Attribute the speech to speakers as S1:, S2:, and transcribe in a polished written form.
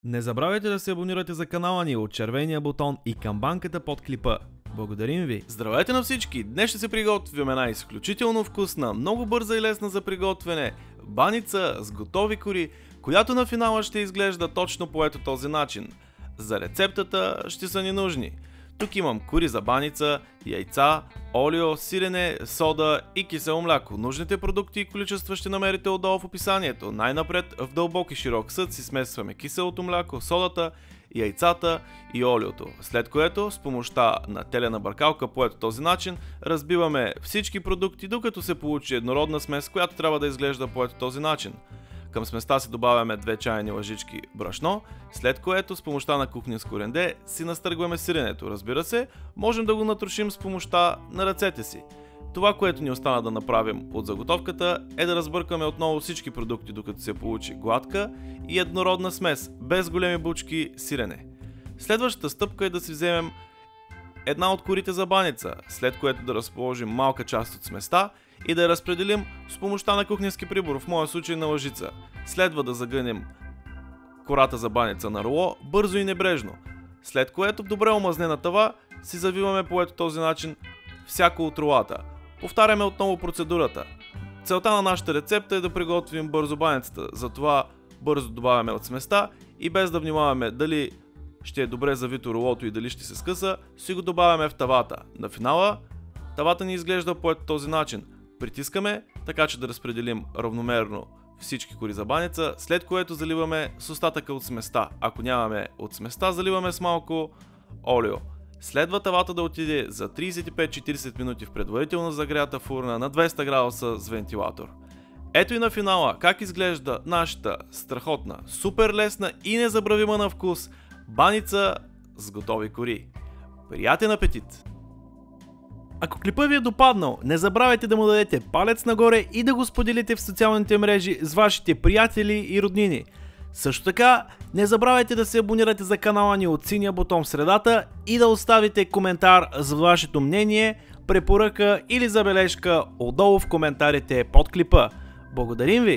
S1: Не забравяйте да се абонирате за канала ни от червения бутон и камбанката под клипа. Благодарим ви!
S2: Здравейте на всички! Днес ще се приготвим една изключително вкусна, много бърза и лесна за приготвяне баница с готови кори, която на финала ще изглежда точно по ето този начин. За рецептата ще са ни нужни. Тук имам кори за баница, яйца, олио, сирене, сода и кисело мляко. Нужните продукти и количества ще намерите отдолу в описанието. Най-напред в дълбок и широк съд си смесваме киселото мляко, содата, яйцата и олиото. След което с помощта на телена бъркалка по ето този начин разбиваме всички продукти, докато се получи еднородна смес, която трябва да изглежда по ето този начин. Към сместа си добавяме 2 чайни лъжички брашно, след което с помощта на кухненско ренде си настъргваме сиренето. Разбира се, можем да го натрошим с помощта на ръцете си. Това, което ни остана да направим от заготовката, е да разбъркаме отново всички продукти, докато се получи гладка и еднородна смес, без големи бучки сирене. Следващата стъпка е да си вземем една от корите за баница, след което да разположим малка част от сместа и да я разпределим с помощта на кухненски прибор, в моя случай на лъжица. Следва да загънем кората за баница на руло бързо и небрежно, след което в добре омазнена тава си завиваме по ето този начин всяко от рулата. Повтаряме отново процедурата. Целта на нашата рецепта е да приготвим бързо баницата, затова бързо добавяме от сместа и без да внимаваме дали ще е добре завито рулото и дали ще се скъса, си го добавяме в тавата. На финала тавата ни изглежда по ето този начин. Притискаме, така че да разпределим равномерно всички кори за баница, след което заливаме с остатъка от сместа. Ако нямаме от сместа, заливаме с малко олио. Следва тавата да отиде за 35-40 минути в предварително загрята фурна на 200 градуса с вентилатор. Ето и на финала как изглежда нашата страхотна, супер лесна и незабравима на вкус баница с готови кори. Приятен апетит!
S1: Ако клипът ви е допаднал, не забравяйте да му дадете палец нагоре и да го споделите в социалните мрежи с вашите приятели и роднини. Също така, не забравяйте да се абонирате за канала ни от синия бутон в средата и да оставите коментар за вашето мнение, препоръка или забележка отдолу в коментарите под клипа. Благодарим ви!